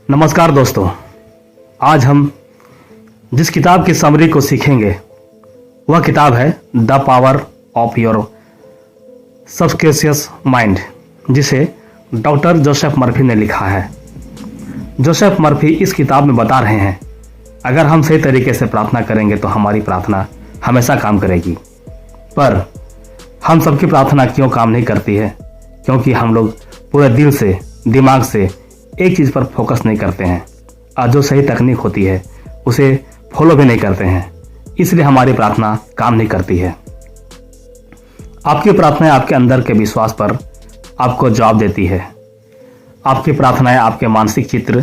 नमस्कार दोस्तों। आज हम जिस किताब की समरी को सीखेंगे वह किताब है the power of your subconscious mind, जिसे डॉक्टर जोसेफ मर्फी ने लिखा है। जोसेफ मर्फी इस किताब में बता रहे हैं, अगर हम सही तरीके से प्रार्थना करेंगे तो हमारी प्रार्थना हमेशा काम करेगी। पर हम सबकी प्रार्थना क्यों काम नहीं करती है? क्योंकि हम लोग पूरे दिल से, दिमाग से एक चीज़ पर फोकस नहीं करते हैं और जो सही तकनीक होती है उसे फॉलो भी नहीं करते हैं, इसलिए हमारी प्रार्थना काम नहीं करती है। आपकी प्रार्थनाएं आपके अंदर के विश्वास पर आपको जवाब देती है। आपकी प्रार्थनाएं आपके मानसिक चित्र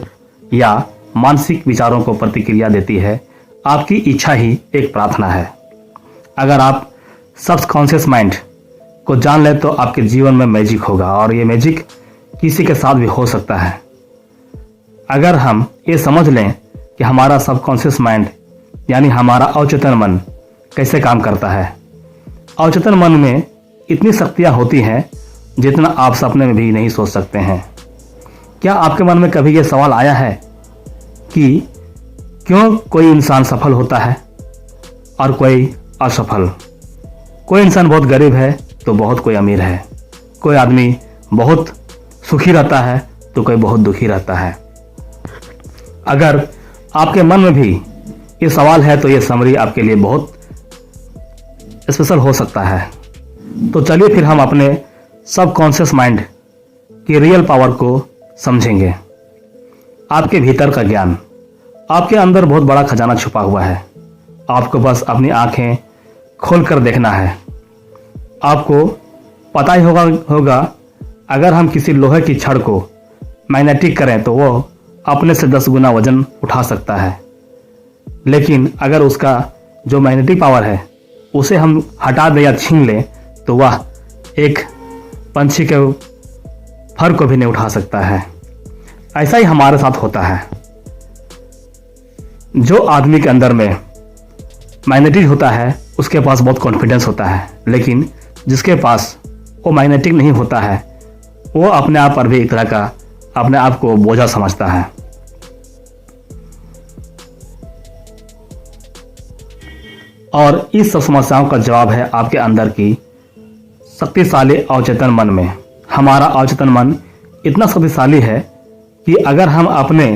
या मानसिक विचारों को प्रतिक्रिया देती है। आपकी इच्छा ही एक प्रार्थना है। अगर आप सबकॉन्शियस माइंड को जान लें तो आपके जीवन में मैजिक होगा, और ये मैजिक किसी के साथ भी हो सकता है। अगर हम ये समझ लें कि हमारा सबकॉन्शियस माइंड यानी हमारा अवचेतन मन कैसे काम करता है। अवचेतन मन में इतनी शक्तियाँ होती हैं जितना आप सपने में भी नहीं सोच सकते हैं। क्या आपके मन में कभी ये सवाल आया है कि क्यों कोई इंसान सफल होता है और कोई असफल? कोई इंसान बहुत गरीब है तो बहुत कोई अमीर है। कोई आदमी बहुत सुखी रहता है तो कोई बहुत दुखी रहता है। अगर आपके मन में भी ये सवाल है तो ये समरी आपके लिए बहुत स्पेशल हो सकता है। तो चलिए फिर हम अपने सबकॉन्शियस माइंड की रियल पावर को समझेंगे। आपके भीतर का ज्ञान, आपके अंदर बहुत बड़ा खजाना छुपा हुआ है। आपको बस अपनी आंखें खोलकर देखना है। आपको पता ही होगा अगर हम किसी लोहे की छड़ को मैग्नेटिक करें तो वो अपने से 10 गुना वजन उठा सकता है, लेकिन अगर उसका जो मैग्नेटिक पावर है उसे हम हटा दें या छीन लें तो वह एक पंछी के फर को भी नहीं उठा सकता है। ऐसा ही हमारे साथ होता है। जो आदमी के अंदर में मैग्नेटिक होता है उसके पास बहुत कॉन्फिडेंस होता है, लेकिन जिसके पास वो मैग्नेटिक नहीं होता है वो अपने आप पर भी एक तरह का अपने आप को बोझा समझता है। और इस सब समस्याओं का जवाब है आपके अंदर की शक्तिशाली अवचेतन मन में। हमारा अवचेतन मन इतना शक्तिशाली है कि अगर हम अपने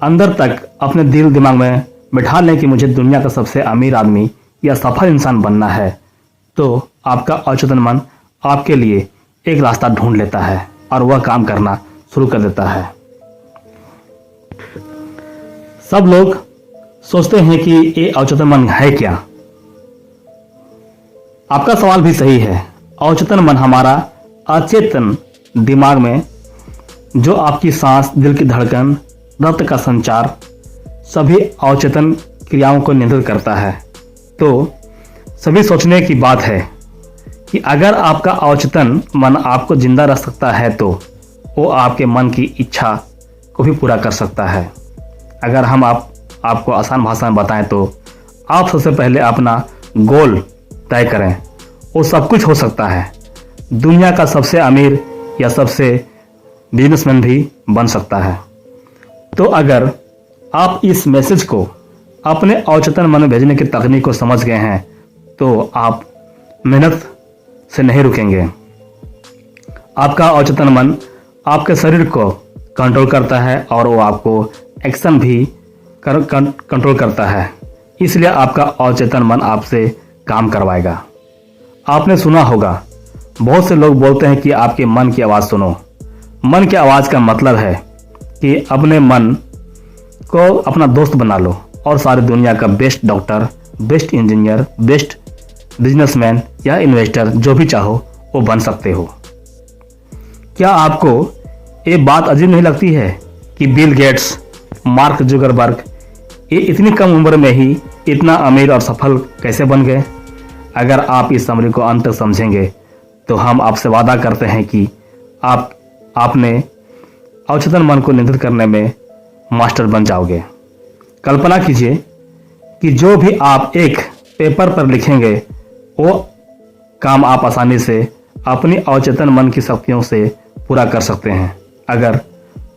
अंदर तक अपने दिल दिमाग में बिठा लें कि मुझे दुनिया का सबसे अमीर आदमी या सफल इंसान बनना है, तो आपका अवचेतन मन आपके लिए एक रास्ता ढूंढ लेता है और वह काम करना शुरू कर देता है। सब लोग सोचते हैं कि ये अवचेतन मन है क्या? आपका सवाल भी सही है। अवचेतन मन हमारा अचेतन दिमाग में जो आपकी सांस, दिल की धड़कन, रक्त का संचार, सभी अवचेतन क्रियाओं को नियंत्रित करता है। तो सभी सोचने की बात है कि अगर आपका अवचेतन मन आपको जिंदा रख सकता है तो वो आपके मन की इच्छा को भी पूरा कर सकता है। अगर हम आपको आसान भाषा में बताएं तो आप सबसे पहले अपना गोल तय करें। वो सब कुछ हो सकता है। दुनिया का सबसे अमीर या सबसे बिजनेसमैन भी बन सकता है। तो अगर आप इस मैसेज को अपने अवचेतन मन में भेजने की तकनीक को समझ गए हैं तो आप मेहनत से नहीं रुकेंगे। आपका अवचेतन मन आपके शरीर को कंट्रोल करता है और वो आपको एक्शन भी कंट्रोल करता है। इसलिए आपका अवचेतन मन आपसे काम करवाएगा। आपने सुना होगा, बहुत से लोग बोलते हैं कि आपके मन की आवाज़ सुनो। मन की आवाज़ का मतलब है कि अपने मन को अपना दोस्त बना लो और सारी दुनिया का best doctor, best engineer, best businessman या इन्वेस्टर जो भी चाहो वो बन सकते हो। क्या आपको ये बात अजीब नहीं लगती है कि बिल गेट्स, मार्क जुकरबर्ग ये इतनी कम उम्र में ही इतना अमीर और सफल कैसे बन गए? अगर आप इस समरी को अंत तक समझेंगे तो हम आपसे वादा करते हैं कि आपने अवचेतन मन को नियंत्रित करने में मास्टर बन जाओगे। कल्पना कीजिए कि जो भी आप एक पेपर पर लिखेंगे वो काम आप आसानी से अपनी अवचेतन मन की शक्तियों से पूरा कर सकते हैं। अगर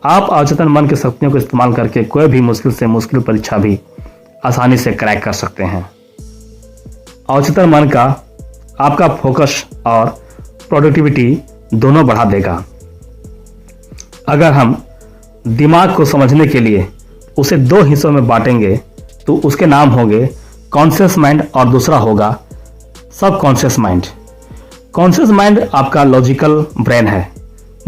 आप अवचेतन मन की शक्तियों को इस्तेमाल करके कोई भी मुश्किल से मुश्किल परीक्षा भी आसानी से क्रैक कर सकते हैं। अवचेतन मन का आपका फोकस और प्रोडक्टिविटी दोनों बढ़ा देगा। अगर हम दिमाग को समझने के लिए उसे दो हिस्सों में बांटेंगे तो उसके नाम होंगे कॉन्शियस माइंड और दूसरा होगा सबकॉन्शियस माइंड। कॉन्शियस माइंड आपका लॉजिकल ब्रेन है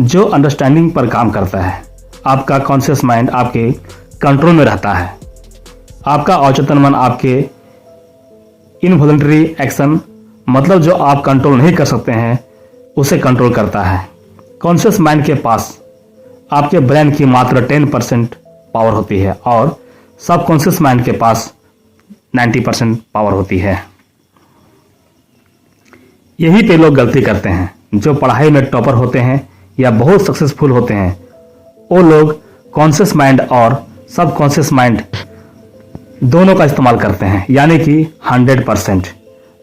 जो अंडरस्टैंडिंग पर काम करता है। आपका कॉन्शियस माइंड आपके कंट्रोल में रहता है। आपका अवचेतन मन आपके इनवॉलंटरी एक्शन, मतलब जो आप कंट्रोल नहीं कर सकते हैं, उसे कंट्रोल करता है। कॉन्शियस माइंड के पास आपके ब्रेन की मात्र 10% पावर होती है और सबकॉन्शियस माइंड के पास 90% पावर होती है। यही पे लोग गलती करते हैं। जो पढ़ाई में टॉपर होते हैं या बहुत सक्सेसफुल होते हैं, वो लोग कॉन्शियस माइंड और सबकॉन्शियस माइंड दोनों का इस्तेमाल करते हैं, यानी कि 100%।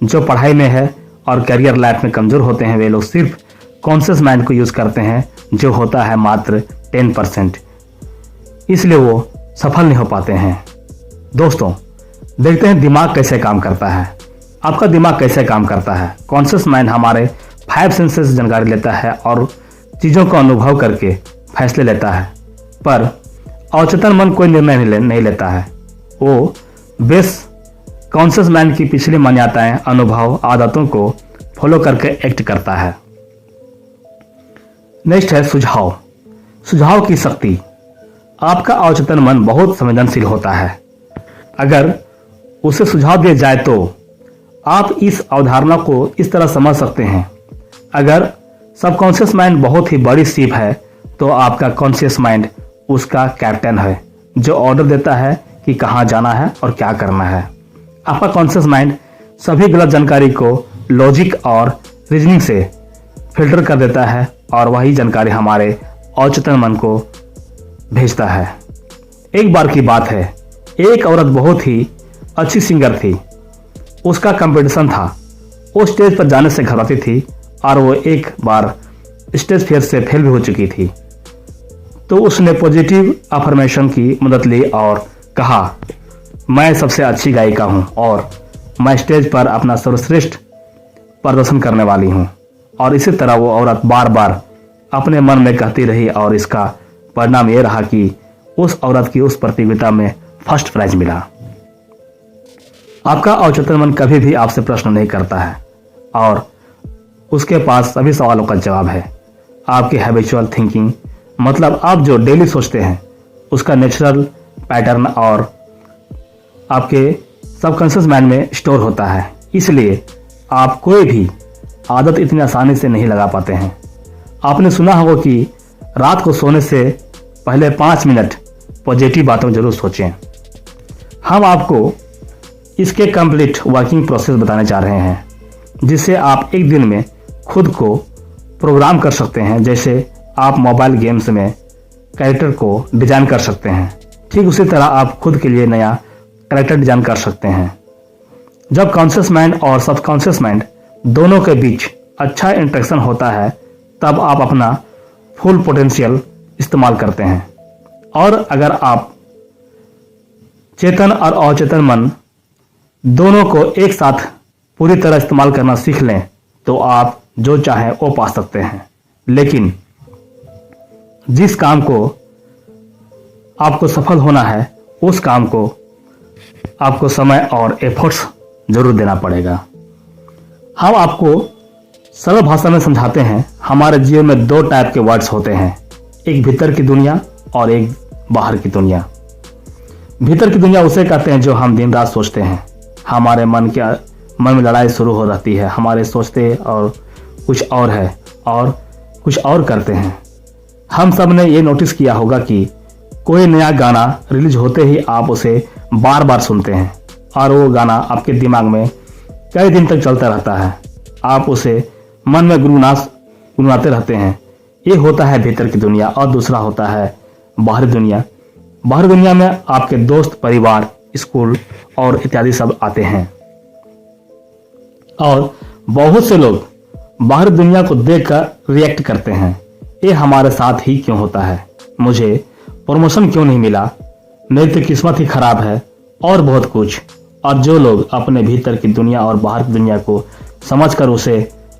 जो पढ़ाई में है और करियर लाइफ में कमजोर होते हैं, वे लोग सिर्फ कॉन्शियस माइंड को यूज करते हैं, जो होता है मात्र 10%। इसलिए वो सफल नहीं हो पाते हैं। दोस्तों, देखते हैं दिमाग कैसे काम करता है। आपका दिमाग कैसे काम करता है। कॉन्शियस माइंड हमारे 5 सेंसेस से जानकारी लेता है और चीज़ों को अनुभव करके फैसले लेता है, पर अवचेतन मन कोई निर्णय नहीं लेता है। वो बेस कॉन्शियस माइंड की पिछली मान्यताएं, अनुभव, आदतों को फॉलो करके एक्ट करता है। नेक्स्ट है सुझाव। सुझाव की शक्ति। आपका अवचेतन मन बहुत संवेदनशील होता है। अगर उसे सुझाव दिया जाए तो आप इस अवधारणा को इस तरह समझ सकते हैं। अगर सबकॉन्शियस माइंड बहुत ही बड़ी शिप है तो आपका कॉन्शियस माइंड उसका कैप्टन है, जो ऑर्डर देता है कि कहाँ जाना है और क्या करना है। आपका कॉन्शियस माइंड सभी गलत जानकारी को लॉजिक और रीजनिंग से फिल्टर कर देता है और वही जानकारी हमारे अवचेतन मन को भेजता है। एक बार की बात है, एक औरत बहुत ही अच्छी सिंगर थी। उसका कंपटीशन था। वो स्टेज पर जाने से घबराती थी और वो एक बार स्टेज फियर से फेल भी हो चुकी थी। तो उसने पॉजिटिव अफर्मेशन की मदद ली और कहा, मैं सबसे अच्छी गायिका हूँ और मैं स्टेज पर अपना सर्वश्रेष्ठ प्रदर्शन करने वाली हूँ। और इसी तरह वो औरत बार बार अपने मन में कहती रही और इसका परिणाम ये रहा कि उस औरत की उस प्रतियोगिता में फर्स्ट प्राइज मिला। आपका अवचेतन मन कभी भी आपसे प्रश्न नहीं करता है और उसके पास सभी सवालों का जवाब है। आपकी हैबिचुअल थिंकिंग, मतलब आप जो डेली सोचते हैं, उसका नेचुरल पैटर्न और आपके सबकॉन्शियस माइंड में स्टोर होता है। इसलिए आप कोई भी आदत इतनी आसानी से नहीं लगा पाते हैं। आपने सुना होगा कि रात को सोने से पहले 5 मिनट पॉजिटिव बातों जरूर सोचें। हम आपको इसके कंप्लीट वर्किंग प्रोसेस बताने जा रहे हैं, जिससे आप एक दिन में खुद को प्रोग्राम कर सकते हैं। जैसे आप मोबाइल गेम्स में कैरेक्टर को डिजाइन कर सकते हैं, ठीक उसी तरह आप खुद के लिए नया कैरेक्टर डिजाइन कर सकते हैं। जब कॉन्शियस माइंड और सबकॉन्शियस माइंड दोनों के बीच अच्छा इंटरेक्शन होता है, तब आप अपना फुल पोटेंशियल इस्तेमाल करते हैं। और अगर आप चेतन और अचेतन मन दोनों को एक साथ पूरी तरह इस्तेमाल करना सीख लें तो आप जो चाहें वो पा सकते हैं। लेकिन जिस काम को आपको सफल होना है, उस काम को आपको समय और एफर्ट्स जरूर देना पड़ेगा। हम आपको सरल भाषा में समझाते हैं। हमारे जीवन में 2 टाइप के वर्ड्स होते हैं, एक भीतर की दुनिया और एक बाहर की दुनिया। भीतर की दुनिया उसे कहते हैं जो हम दिन रात सोचते हैं। हमारे मन में लड़ाई शुरू हो जाती है। हमारे सोचते और कुछ और है और कुछ और करते हैं। हम सब ने ये नोटिस किया होगा कि कोई नया गाना रिलीज होते ही आप उसे बार बार सुनते हैं और वो गाना आपके दिमाग में कई दिन तक चलता रहता है। आप उसे मन में गुनगुनाते रहते हैं। ये होता है भीतर की दुनिया। और दूसरा होता है बाहरी दुनिया। बाहरी दुनिया में आपके दोस्त, परिवार, स्कूल और इत्यादि सब आते हैं। और बहुत से लोग बाहरी दुनिया को देखकर रिएक्ट करते हैं, ये हमारे साथ ही क्यों होता है। मुझे प्रमोशन क्यों नहीं मिला, मेरी तो किस्मत ही खराब है, और बहुत कुछ। और जो लोग अपने भीतर की दुनिया और बाहर की दुनिया को समझकर उसे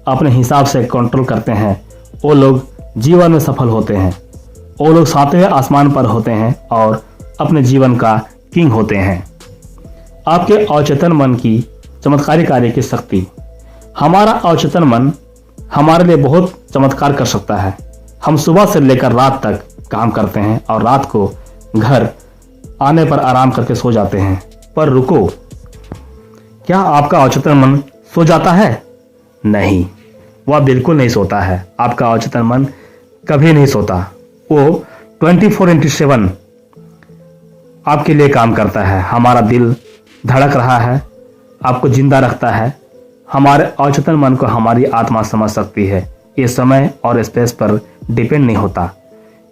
अपने हिसाब से कंट्रोल करते हैं, वो लोग जीवन में सफल होते हैं। वो लोग 7वें आसमान पर होते हैं और अपने जीवन का किंग होते हैं। आपके अवचेतन मन की चमत्कारी कार्य की शक्ति। हमारा अवचेतन मन हमारे लिए बहुत चमत्कार कर सकता है। हम सुबह से लेकर रात तक काम करते हैं और रात को घर आने पर आराम करके सो जाते हैं। पर रुको, क्या आपका अवचेतन मन सो जाता है? नहीं, वह बिल्कुल नहीं सोता है। आपका अवचेतन मन कभी नहीं सोता। वो 24/7 आपके लिए काम करता है। हमारा दिल धड़क रहा है, आपको जिंदा रखता है। हमारे अवचेतन मन को हमारी आत्मा समझ सकती है। ये समय और स्पेस पर डिपेंड नहीं होता।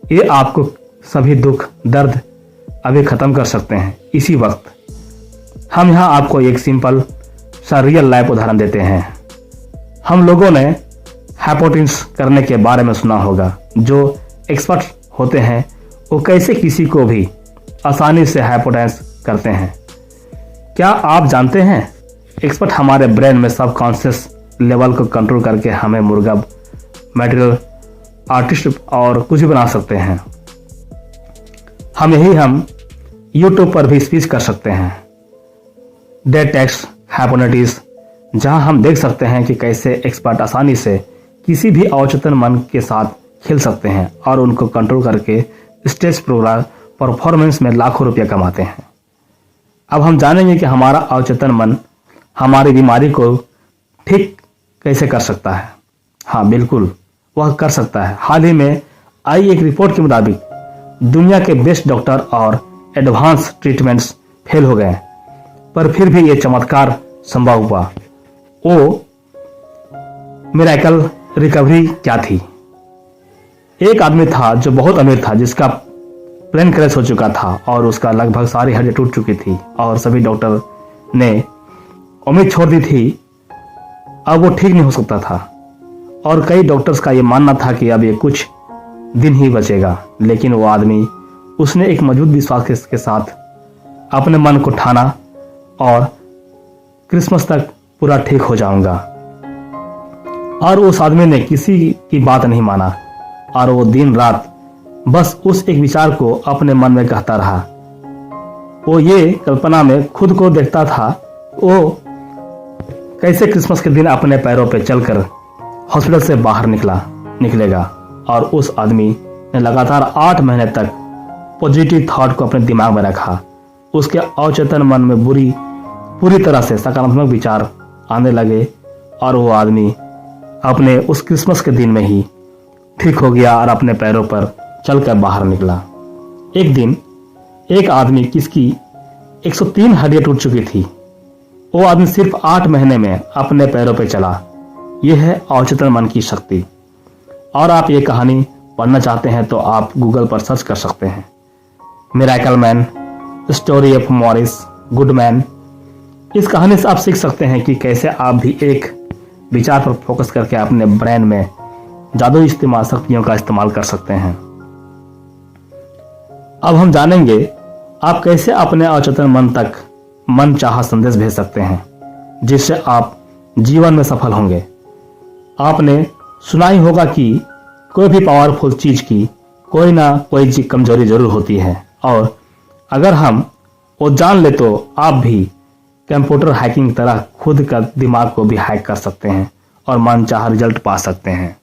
ये आपको सभी दुख दर्द अभी खत्म कर सकते हैं इसी वक्त। हम यहाँ आपको एक सिंपल सा रियल लाइफ उदाहरण देते हैं। हम लोगों ने हाइपोटेन्स करने के बारे में सुना होगा। जो एक्सपर्ट होते हैं वो कैसे किसी को भी आसानी से हाइपोटेन्स करते हैं। क्या आप जानते हैं एक्सपर्ट हमारे ब्रेन में सबकॉन्शियस लेवल को कंट्रोल करके हमें मुर्गा, मटेरियल आर्टिस्ट और कुछ भी बना सकते हैं। हम YouTube पर भी स्पीच कर सकते हैं। डेट टेक्स्ट हाइपोनेटिस, जहां हम देख सकते हैं कि कैसे एक्सपर्ट आसानी से किसी भी अवचेतन मन के साथ खेल सकते हैं और उनको कंट्रोल करके स्टेज प्रोग्राम परफॉर्मेंस में लाखों रुपया कमाते हैं। अब हम जानेंगे कि हमारा अवचेतन मन हमारी बीमारी को ठीक कैसे कर सकता है। हाँ बिल्कुल, वह कर सकता है। हाल ही में आई एक रिपोर्ट के मुताबिक दुनिया के बेस्ट डॉक्टर और एडवांस ट्रीटमेंट्स फेल हो गए, पर फिर भी ये चमत्कार संभव हुआ। वो मिरेकल रिकवरी क्या थी? एक आदमी था जो बहुत अमीर था, जिसका प्लेन क्रैश हो चुका था और उसका लगभग सारी हड्डियां टूट चुकी थी और सभी डॉक्टर ने उम्मीद छोड़ दी थी अब वो ठीक नहीं हो सकता था। और कई डॉक्टर्स का ये मानना था कि अब ये कुछ दिन ही बचेगा। लेकिन वो आदमी, उसने एक मजबूत विश्वास के साथ अपने मन को ठाना और क्रिसमस तक पूरा ठीक हो जाऊंगा। और उस आदमी ने किसी की बात नहीं माना और वो दिन रात बस उस एक विचार को अपने मन में कहता रहा। वो ये कल्पना में खुद को देखता था वो कैसे क्रिसमस के दिन अपने पैरों पर चलकर हॉस्पिटल से बाहर निकलेगा। और उस आदमी ने लगातार 8 महीने तक पॉजिटिव थॉट को अपने दिमाग में रखा। उसके अवचेतन मन में पूरी तरह से सकारात्मक विचार आने लगे और वो आदमी अपने उस क्रिसमस के दिन में ही ठीक हो गया और अपने पैरों पर चलकर बाहर निकला। एक दिन एक आदमी किसकी 103 हड्डियां टूट चुकी थी, वो आदमी सिर्फ 8 महीने में अपने पैरों पर चला। यह है अवचेतन मन की शक्ति। और आप ये कहानी पढ़ना चाहते हैं तो आप गूगल पर सर्च कर सकते हैं, miracle man, story of Morris Goodman. इस कहानी से आप सीख सकते हैं कि कैसे आप भी एक विचार पर फोकस करके अपने ब्रेन में जादुई शक्तियों का इस्तेमाल कर सकते हैं। अब हम जानेंगे आप कैसे अपने अवचेतन मन तक मन चाहा संदेश भेज सकते हैं, जिससे आप जीवन में सफल होंगे। आपने सुना ही होगा कि कोई भी पावरफुल चीज की कोई ना कोई कमजोरी जरूर होती है, और अगर हम वो जान ले तो आप भी कंप्यूटर हैकिंग तरह खुद का दिमाग को भी हैक कर सकते हैं और मनचाहा रिजल्ट पा सकते हैं।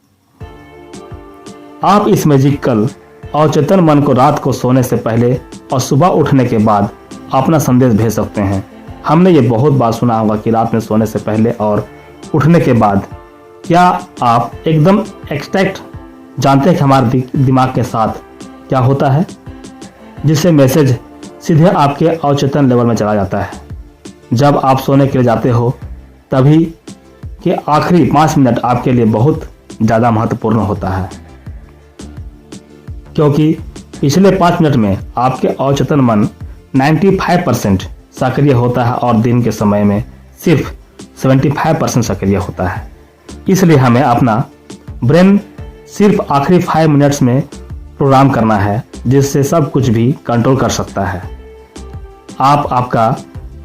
आप इस मैजिकल अवचेतन मन को रात को सोने से पहले और सुबह उठने के बाद अपना संदेश भेज सकते हैं। हमने ये बहुत बार सुना होगा कि रात में सोने से पहले और उठने के बाद। क्या आप एकदम एक्सैक्ट जानते हैं कि हमारे दिमाग के साथ क्या होता है, जिससे मैसेज सीधे आपके अवचेतन लेवल में चला जाता है। जब आप सोने के लिए जाते हो तभी के आखिरी 5 मिनट आपके लिए बहुत ज़्यादा महत्वपूर्ण होता है, क्योंकि पिछले 5 मिनट में आपके अवचेतन मन 95% सक्रिय होता है और दिन के समय में सिर्फ 75% सक्रिय होता है। इसलिए हमें अपना ब्रेन सिर्फ आखिरी 5 मिनट्स में प्रोग्राम करना है जिससे सब कुछ भी कंट्रोल कर सकता है। आप आपका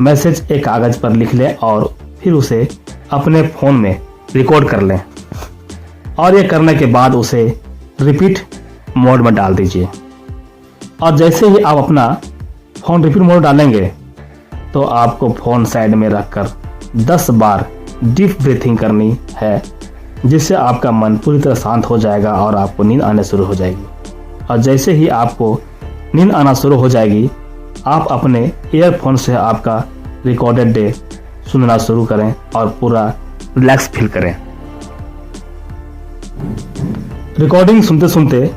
मैसेज एक कागज़ पर लिख लें और फिर उसे अपने फ़ोन में रिकॉर्ड कर लें और ये करने के बाद उसे रिपीट मोड में डाल दीजिए। और जैसे ही आप अपना फ़ोन रिपीट मोड डालेंगे तो आपको फ़ोन साइड में रखकर 10 बार डीप ब्रीथिंग करनी है, जिससे आपका मन पूरी तरह शांत हो जाएगा और आपको नींद आने शुरू हो जाएगी। और जैसे ही आपको नींद आना शुरू हो जाएगी, आप अपने ईयरफोन से आपका रिकॉर्डेड डे सुनना शुरू करें और पूरा रिलैक्स फील करें। रिकॉर्डिंग सुनते सुनते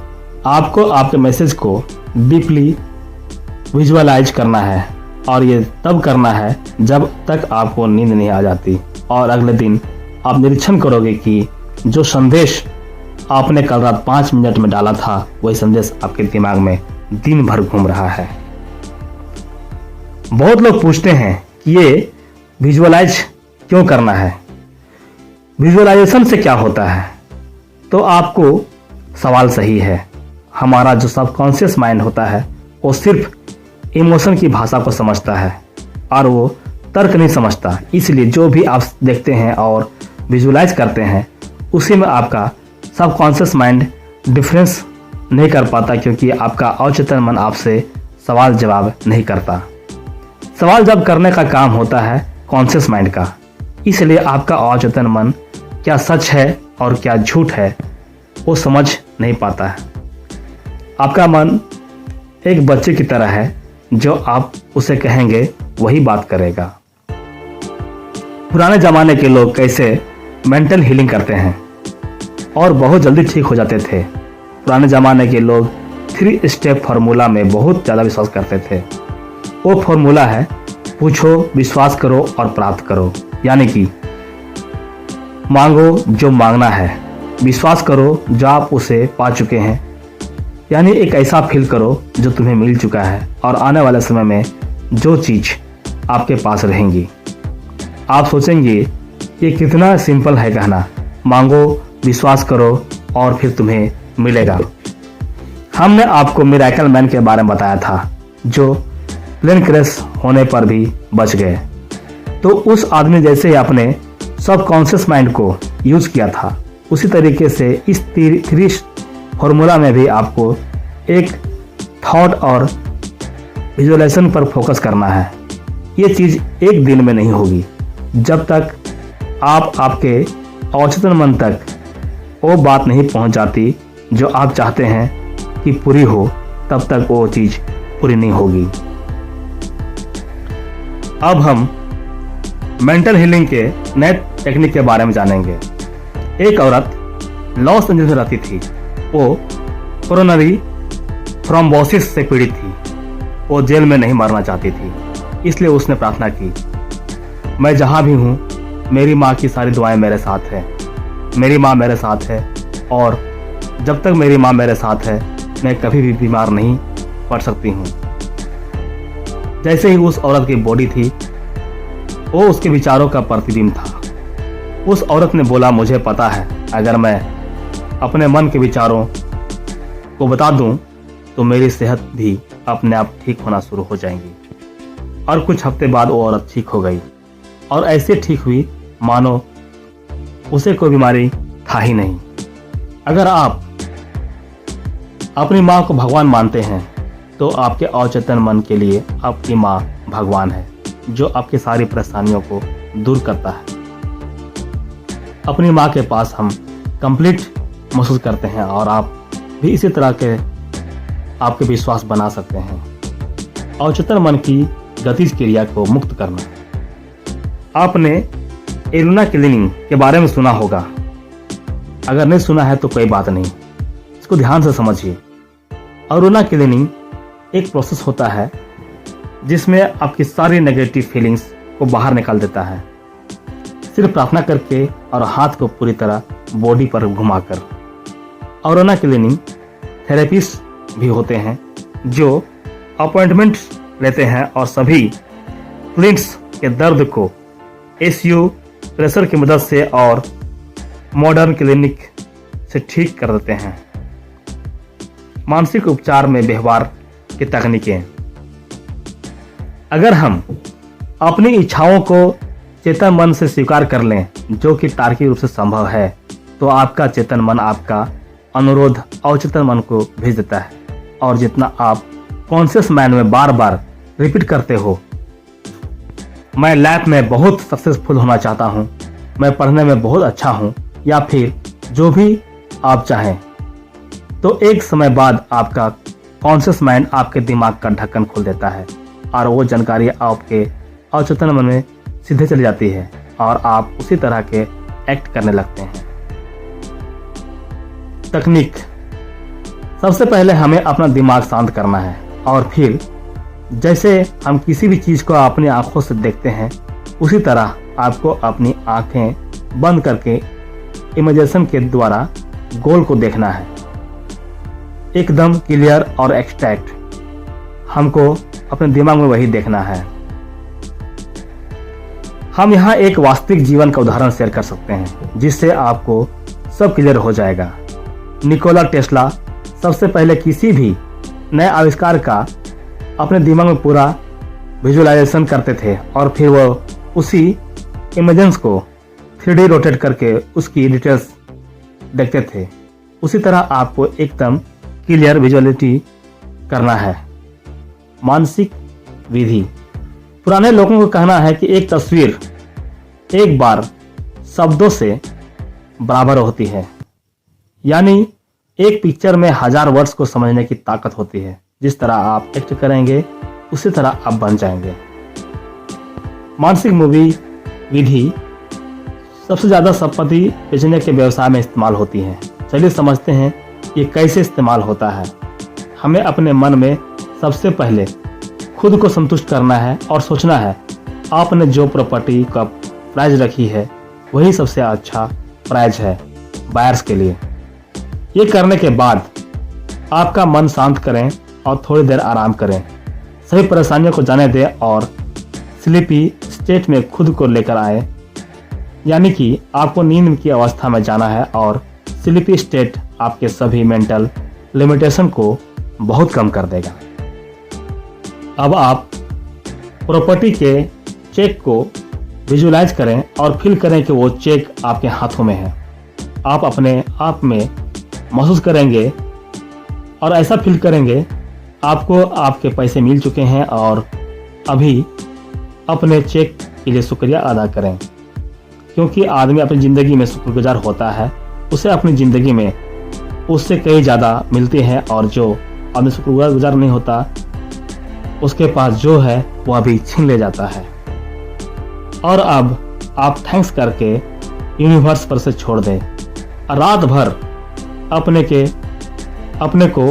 आपको आपके मैसेज को डीपली विजुअलाइज करना है और ये तब करना है जब तक आपको नींद नहीं आ जाती। और अगले दिन आप निरीक्षण करोगे कि जो संदेश आपने कल रात 5 मिनट में डाला था वही संदेश आपके दिमाग में दिन भर घूम रहा है। बहुत लोग पूछते हैं कि ये विजुअलाइज क्यों करना है, विजुअलाइजेशन से क्या होता है। तो आपको सवाल सही है। हमारा जो सबकॉन्शियस माइंड होता है वो सिर्फ इमोशन की भाषा को समझता है और वो तर्क नहीं समझता। इसलिए जो भी आप देखते हैं और विजुअलाइज करते हैं उसी में आपका सबकॉन्शियस माइंड डिफरेंस नहीं कर पाता, क्योंकि आपका अवचेतन मन आपसे सवाल जवाब नहीं करता। सवाल जवाब करने का काम होता है कॉन्शियस माइंड का। इसलिए आपका अवचेतन मन क्या सच है और क्या झूठ है वो समझ नहीं पाता है। आपका मन एक बच्चे की तरह है, जो आप उसे कहेंगे वही बात करेगा। पुराने ज़माने के लोग कैसे मेंटल हीलिंग करते हैं और बहुत जल्दी ठीक हो जाते थे। पुराने ज़माने के लोग 3 स्टेप फार्मूला में बहुत ज़्यादा विश्वास करते थे। वो फार्मूला है पूछो, विश्वास करो और प्राप्त करो। यानी कि मांगो जो मांगना है, विश्वास करो जो आप उसे पा चुके हैं, यानी एक ऐसा फील करो जो तुम्हें मिल चुका है और आने वाले समय में जो चीज़ आपके पास रहेंगी। आप सोचेंगे ये कितना सिंपल है कहना, मांगो, विश्वास करो और फिर तुम्हें मिलेगा। हमने आपको मिरेकल मैन के बारे में बताया था जो प्लेन क्रैश होने पर भी बच गए। तो उस आदमी जैसे ही अपने सबकॉन्शियस माइंड को यूज किया था, उसी तरीके से इस 3 फॉर्मूला में भी आपको एक थॉट और विजुअलाइजेशन पर फोकस करना है। ये चीज़ एक दिन में नहीं होगी। जब तक आप आपके अवचेतन मन तक वो बात नहीं पहुंच जाती जो आप चाहते हैं कि पूरी हो, तब तक वो चीज़ पूरी नहीं होगी। अब हम मेंटल हीलिंग के नए टेक्निक के बारे में जानेंगे। एक औरत लॉस एंजल्स में रहती थी। वो कोरोनरी थ्रोम्बोसिस से पीड़ित थी। वो जेल में नहीं मरना चाहती थी, इसलिए उसने प्रार्थना की, मैं जहाँ भी हूँ मेरी माँ की सारी दुआएं मेरे साथ है। मेरी माँ मेरे साथ है और जब तक मेरी माँ मेरे साथ है मैं कभी भी बीमार नहीं पड़ सकती हूँ। जैसे ही उस औरत की बॉडी थी वो उसके विचारों का प्रतिबिंब था। उस औरत ने बोला, मुझे पता है अगर मैं अपने मन के विचारों को बता दूं तो मेरी सेहत भी अपने आप ठीक होना शुरू हो जाएंगी। और कुछ हफ्ते बाद वो औरत ठीक हो गई और ऐसे ठीक हुई मानो उसे कोई बीमारी था ही नहीं। अगर आप अपनी माँ को भगवान मानते हैं तो आपके अवचेतन मन के लिए आपकी माँ भगवान है, जो आपकी सारी परेशानियों को दूर करता है। अपनी माँ के पास हम कंप्लीट महसूस करते हैं और आप भी इसी तरह के आपके विश्वास बना सकते हैं। अवचेतन मन की गतिज क्रिया को मुक्त करना। आपने एरुना क्लीनिंग के बारे में सुना होगा। अगर नहीं सुना है तो कोई बात नहीं, इसको ध्यान से समझिए। एरुना क्लीनिंग एक प्रोसेस होता है जिसमें आपकी सारी नेगेटिव फीलिंग्स को बाहर निकाल देता है, सिर्फ प्रार्थना करके और हाथ को पूरी तरह बॉडी पर घुमाकर। एरुना क्लीनिंग थेरेपिस्ट भी होते हैं जो अपॉइंटमेंट लेते हैं और सभी क्लिंट्स के दर्द को एसयू प्रेशर की मदद से और मॉडर्न क्लिनिक से ठीक कर देते हैं। मानसिक उपचार में व्यवहार की तकनीकें। अगर हम अपनी इच्छाओं को चेतन मन से स्वीकार कर लें, जो कि तार्किक रूप से संभव है, तो आपका चेतन मन आपका अनुरोध अवचेतन मन को भेज देता है। और जितना आप कॉन्शियस माइंड में बार बार रिपीट करते हो, मैं लाइफ में बहुत सक्सेसफुल होना चाहता हूँ, मैं पढ़ने में बहुत अच्छा हूँ, या फिर जो भी आप चाहें, तो एक समय बाद आपका कॉन्शियस माइंड आपके दिमाग का ढक्कन खोल देता है और वो जानकारी आपके अवचेतन मन में सीधे चली जाती है और आप उसी तरह के एक्ट करने लगते हैं। तकनीक। सबसे पहले हमें अपना दिमाग शांत करना है और फिर जैसे हम किसी भी चीज़ को अपनी आंखों से देखते हैं, उसी तरह आपको अपनी आंखें बंद करके इमेजिनेशन के द्वारा गोल को देखना है, एकदम क्लियर और एक्सट्रैक्ट। हमको अपने दिमाग में वही देखना है। हम यहाँ एक वास्तविक जीवन का उदाहरण शेयर कर सकते हैं जिससे आपको सब क्लियर हो जाएगा। निकोला टेस्ला सबसे पहले किसी भी नए आविष्कार का अपने दिमाग में पूरा विजुअलाइजेशन करते थे और फिर वो उसी इमेजेस को 3D रोटेट करके उसकी डिटेल्स देखते थे। उसी तरह आपको एकदम क्लियर विजुअलिटी करना है। मानसिक विधि। पुराने लोगों को कहना है कि एक तस्वीर एक बार शब्दों से बराबर होती है, यानी एक पिक्चर में 1000 वर्ड्स को समझने की ताकत होती है। जिस तरह आप एक्ट करेंगे उसी तरह आप बन जाएंगे। मानसिक मूवी विधि सबसे ज़्यादा संपत्ति बेचने के व्यवसाय में इस्तेमाल होती है। चलिए समझते हैं ये कैसे इस्तेमाल होता है। हमें अपने मन में सबसे पहले खुद को संतुष्ट करना है और सोचना है आपने जो प्रॉपर्टी का प्राइस रखी है वही सबसे अच्छा प्राइस है बायर्स के लिए। ये करने के बाद आपका मन शांत करें और थोड़ी देर आराम करें, सभी परेशानियों को जाने दें और स्लीपी स्टेट में खुद को लेकर आए, यानी कि आपको नींद की अवस्था में जाना है और स्लीपी स्टेट आपके सभी मेंटल लिमिटेशन को बहुत कम कर देगा। अब आप प्रॉपर्टी के चेक को विजुलाइज करें और फील करें कि वो चेक आपके हाथों में है। आप अपने आप में महसूस करेंगे और ऐसा फील करेंगे आपको आपके पैसे मिल चुके हैं और अभी अपने चेक के लिए शुक्रिया अदा करें, क्योंकि आदमी अपनी ज़िंदगी में शुक्रगुजार होता है, उसे अपनी ज़िंदगी में उससे कई ज़्यादा मिलती है, और जो आदमी शुक्रगुजार नहीं होता उसके पास जो है वो अभी छीन ले जाता है। और अब आप थैंक्स करके यूनिवर्स पर से छोड़ दें। रात भर अपने को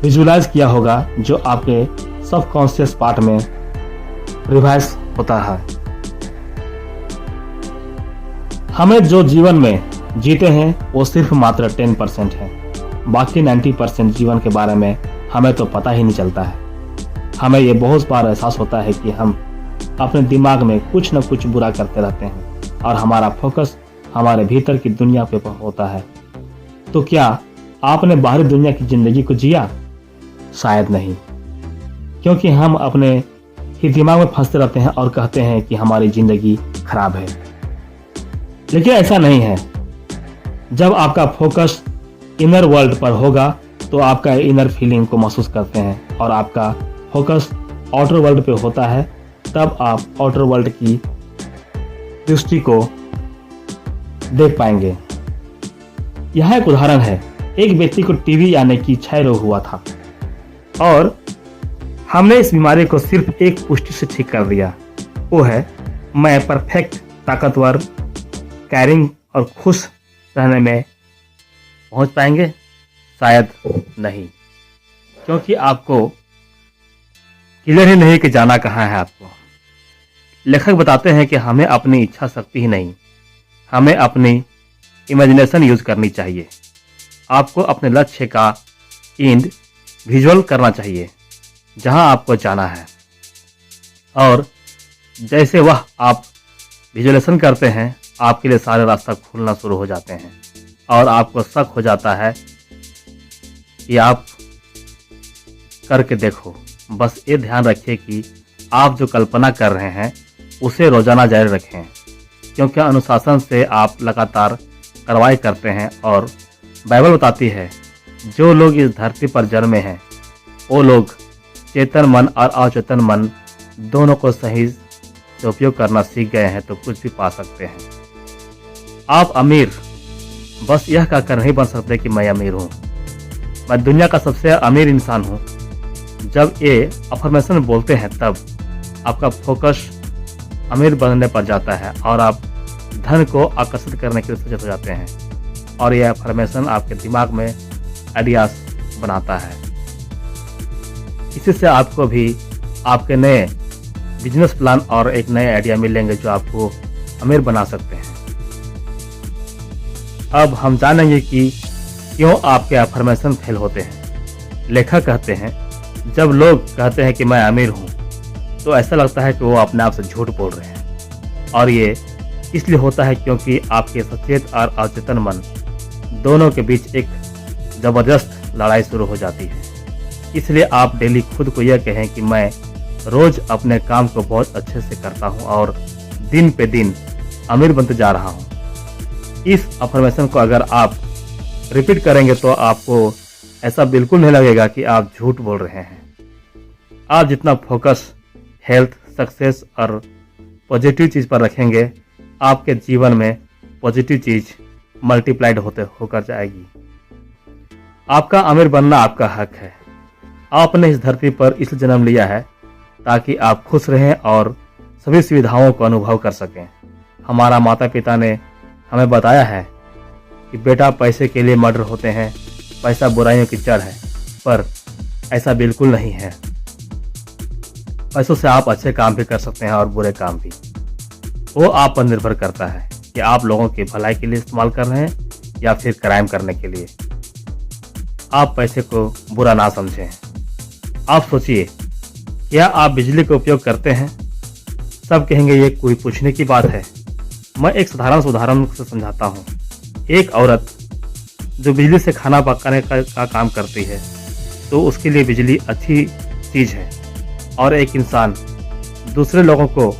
विजुलाइज किया होगा जो आपके सबकॉन्शियस पार्ट में रिवाइज होता है। हमें जो जीवन में जीते हैं वो सिर्फ मात्र 10% है, बाकी 90% जीवन के बारे में हमें तो पता ही नहीं चलता है। हमें ये बहुत बार एहसास होता है कि हम अपने दिमाग में कुछ न कुछ बुरा करते रहते हैं और हमारा फोकस हमारे भीतर की दुनिया पे होता है। तो क्या आपने बाहरी दुनिया की जिंदगी को जिया? शायद नहीं, क्योंकि हम अपने ही दिमाग में फंसते रहते हैं और कहते हैं कि हमारी जिंदगी खराब है। लेकिन ऐसा नहीं है। जब आपका फोकस इनर वर्ल्ड पर होगा तो आपका इनर फीलिंग को महसूस करते हैं, और आपका फोकस आउटर वर्ल्ड पे होता है तब आप आउटर वर्ल्ड की दृष्टि को देख पाएंगे। यह एक उदाहरण है। एक व्यक्ति को टीबी यानी कि क्षय रोग हुआ था और हमने इस बीमारी को सिर्फ एक पुष्टि से ठीक कर दिया, वो है मैं परफेक्ट, ताकतवर, कैरिंग और खुश रहने में पहुंच पाएंगे? शायद नहीं, क्योंकि आपको क्लियर ही नहीं कि जाना कहाँ है आपको। लेखक बताते हैं कि हमें अपनी इच्छा शक्ति ही नहीं, हमें अपनी इमेजिनेशन यूज करनी चाहिए। आपको अपने लक्ष्य का एंड विजुअल करना चाहिए जहां आपको जाना है, और जैसे वह आप विजुअलाइजेशन करते हैं आपके लिए सारे रास्ता खुलना शुरू हो जाते हैं और आपको शक हो जाता है कि आप करके देखो। बस ये ध्यान रखिए कि आप जो कल्पना कर रहे हैं उसे रोजाना जारी रखें, क्योंकि अनुशासन से आप लगातार कार्रवाई करते हैं। और बाइबल बताती है, जो लोग इस धरती पर जन्मे हैं वो लोग चेतन मन और अचेतन मन दोनों को सही से उपयोग करना सीख गए हैं तो कुछ भी पा सकते हैं। आप अमीर बस यह कहकर नहीं बन सकते कि मैं अमीर हूँ, मैं दुनिया का सबसे अमीर इंसान हूँ। जब ये अफर्मेशन बोलते हैं तब आपका फोकस अमीर बनने पर जाता है और आप धन को आकर्षित करने के लिए सचेत हो जाते हैं। और यह अफर्मेशन आपके दिमाग में आइडियाज बनाता है। इसी से आपको भी आपके नए बिजनेस प्लान और एक नए आइडिया मिलेंगे जो आपको अमीर बना सकते हैं। अब हम जानेंगे कि क्यों आपके अफर्मेशन फेल होते हैं। लेखक कहते हैं, जब लोग कहते हैं कि मैं अमीर हूं तो ऐसा लगता है कि वो अपने आप से झूठ बोल रहे हैं। और ये इसलिए होता है क्योंकि आपके सचेत और अचेतन मन दोनों के बीच एक जबरदस्त लड़ाई शुरू हो जाती है। इसलिए आप डेली खुद को यह कहें कि मैं रोज अपने काम को बहुत अच्छे से करता हूं और दिन पे दिन अमीर बनते जा रहा हूं। इस अफर्मेशन को अगर आप रिपीट करेंगे तो आपको ऐसा बिल्कुल नहीं लगेगा कि आप झूठ बोल रहे हैं। आप जितना फोकस हेल्थ, सक्सेस और पॉजिटिव चीज पर रखेंगे, आपके जीवन में पॉजिटिव चीज मल्टीप्लाइड होकर जाएगी। आपका अमीर बनना आपका हक है। आपने इस धरती पर इसलिए जन्म लिया है ताकि आप खुश रहें और सभी सुविधाओं को अनुभव कर सकें। हमारा माता पिता ने हमें बताया है कि बेटा, पैसे के लिए मर्डर होते हैं, पैसा बुराइयों की जड़ है, पर ऐसा बिल्कुल नहीं है। पैसों से आप अच्छे काम भी कर सकते हैं और बुरे काम भी। वो आप पर निर्भर करता है कि आप लोगों की भलाई के लिए इस्तेमाल कर रहे हैं या फिर क्राइम करने के लिए। आप पैसे को बुरा ना समझें। आप सोचिए, क्या आप बिजली का उपयोग करते हैं? सब कहेंगे ये कोई पूछने की बात है। मैं एक साधारण उदाहरण से समझाता हूँ। एक औरत जो बिजली से खाना पकाने का काम करती है तो उसके लिए बिजली अच्छी चीज़ है। और एक इंसान दूसरे लोगों को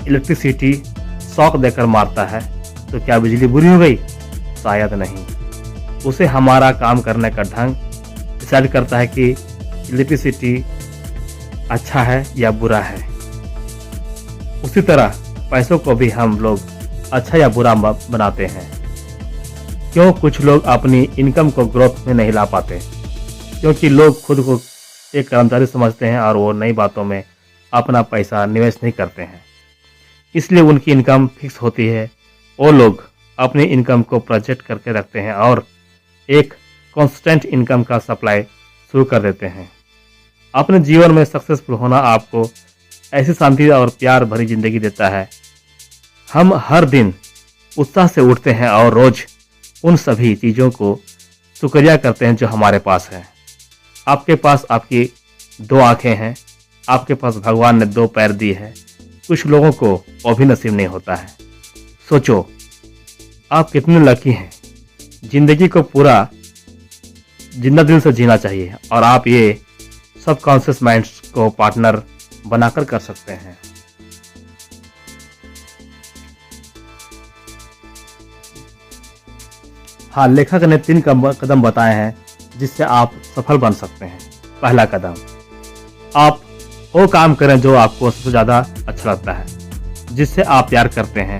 इलेक्ट्रिसिटी शॉक देकर मारता है तो क्या बिजली बुरी हो गई? शायद नहीं। उसे हमारा काम करने का ढंग डिसाइड करता है कि इलेक्ट्रिसिटी अच्छा है या बुरा है। उसी तरह पैसों को भी हम लोग अच्छा या बुरा बनाते हैं। क्यों कुछ लोग अपनी इनकम को ग्रोथ में नहीं ला पाते? क्योंकि लोग खुद को एक कर्मचारी समझते हैं और वो नई बातों में अपना पैसा निवेश नहीं करते हैं। इसलिए उनकी इनकम फिक्स होती है। वो लोग अपनी इनकम को प्रोजेक्ट करके रखते हैं और एक कांस्टेंट इनकम का सप्लाई शुरू कर देते हैं। अपने जीवन में सक्सेसफुल होना आपको ऐसी शांति और प्यार भरी जिंदगी देता है। हम हर दिन उत्साह से उठते हैं और रोज उन सभी चीज़ों को शुक्रिया करते हैं जो हमारे पास है। आपके पास आपकी 2 आंखें हैं, आपके पास भगवान ने 2 पैर दिए हैं। कुछ लोगों को वो भी नसीब नहीं होता है। सोचो, आप कितने लकी हैं। जिंदगी को पूरा जिंदा दिल से जीना चाहिए और आप ये सबकॉन्शियस माइंड्स को पार्टनर बनाकर कर सकते हैं। हाँ, लेखक ने 3 कदम बताए हैं जिससे आप सफल बन सकते हैं। पहला कदम, आप वो काम करें जो आपको सबसे ज़्यादा अच्छा लगता है, जिससे आप प्यार करते हैं।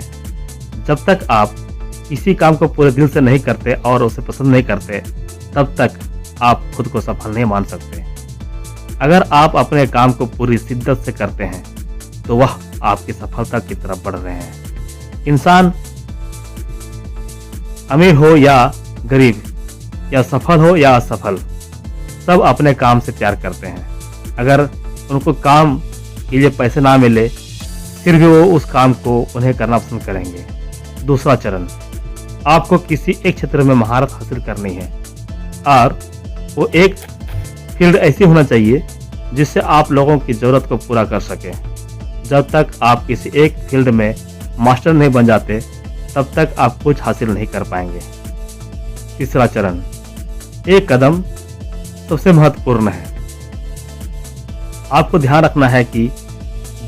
जब तक आप किसी काम को पूरे दिल से नहीं करते और उसे पसंद नहीं करते, तब तक आप खुद को सफल नहीं मान सकते। अगर आप अपने काम को पूरी शिद्दत से करते हैं तो वह आपकी सफलता की तरफ बढ़ रहे हैं। इंसान अमीर हो या गरीब, या सफल हो या असफल, सब अपने काम से प्यार करते हैं। अगर उनको काम के लिए पैसे ना मिले फिर भी वो उस काम को उन्हें करना पसंद करेंगे। दूसरा चरण, आपको किसी एक क्षेत्र में महारत हासिल करनी है और वो एक फील्ड ऐसी होना चाहिए जिससे आप लोगों की जरूरत को पूरा कर सके। जब तक आप किसी एक फील्ड में मास्टर नहीं बन जाते तब तक आप कुछ हासिल नहीं कर पाएंगे। तीसरा चरण, एक कदम सबसे महत्वपूर्ण है। आपको ध्यान रखना है कि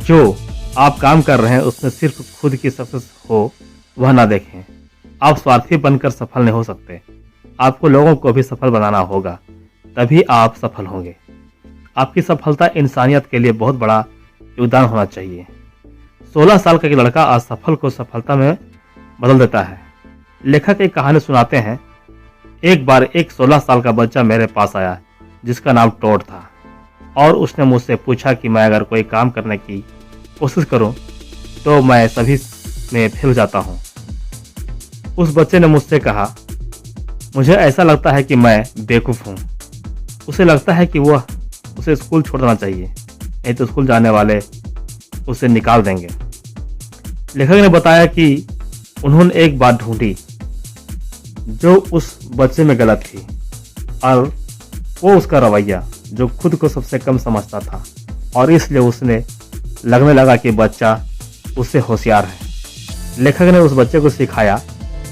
जो आप काम कर रहे हैं उसमें सिर्फ खुद की सक्सेस हो वह ना देखें। आप स्वार्थी बनकर सफल नहीं हो सकते। आपको लोगों को भी सफल बनाना होगा, तभी आप सफल होंगे। आपकी सफलता इंसानियत के लिए बहुत बड़ा योगदान होना चाहिए। 16 साल का एक लड़का असफल को सफलता में बदल देता है। लेखक एक कहानी सुनाते हैं। एक बार एक 16 साल का बच्चा मेरे पास आया जिसका नाम टॉड था, और उसने मुझसे पूछा कि मैं अगर कोई काम करने की कोशिश करूं तो मैं सभी में फेल जाता हूं। उस बच्चे ने मुझसे कहा, मुझे ऐसा लगता है कि मैं बेवकूफ़ हूं। उसे लगता है कि उसे स्कूल छोड़ देना चाहिए, नहीं तो स्कूल जाने वाले उसे निकाल देंगे। लेखक ने बताया कि उन्होंने एक बात ढूंढी जो उस बच्चे में गलत थी, और वो उसका रवैया जो खुद को सबसे कम समझता था, और इसलिए उसने लगने लगा कि बच्चा उससे होशियार है। लेखक ने उस बच्चे को सिखाया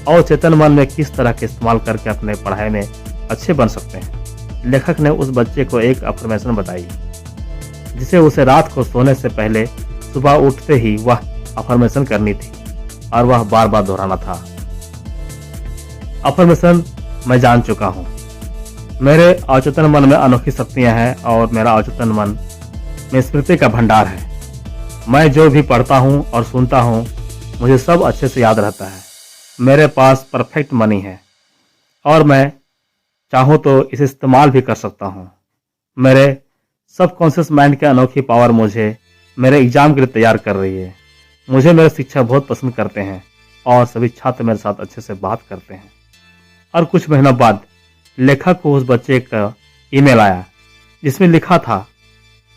और चेतन मन में किस तरह के इस्तेमाल करके अपने पढ़ाई में अच्छे बन सकते हैं। लेखक ने उस बच्चे को एक अफर्मेशन बताई जिसे उसे रात को सोने से पहले सुबह उठते ही वह अफर्मेशन करनी थी, और वह बार बार दोहराना था। अफर्मेशन, मैं जान चुका हूँ, मेरे अवचेतन मन में अनोखी शक्तियां हैं और मेरा अवचेतन मन में स्मृति का भंडार है। मैं जो भी पढ़ता हूँ और सुनता हूँ मुझे सब अच्छे से याद रहता है। मेरे पास परफेक्ट मनी है और मैं चाहूँ तो इसे इस्तेमाल भी कर सकता हूँ। मेरे सबकॉन्शियस माइंड की अनोखी पावर मुझे मेरे एग्जाम के लिए तैयार कर रही है। मुझे मेरे शिक्षक बहुत पसंद करते हैं और सभी छात्र मेरे साथ अच्छे से बात करते हैं। और कुछ महीनों बाद लेखक को उस बच्चे का ईमेल आया जिसमें लिखा था,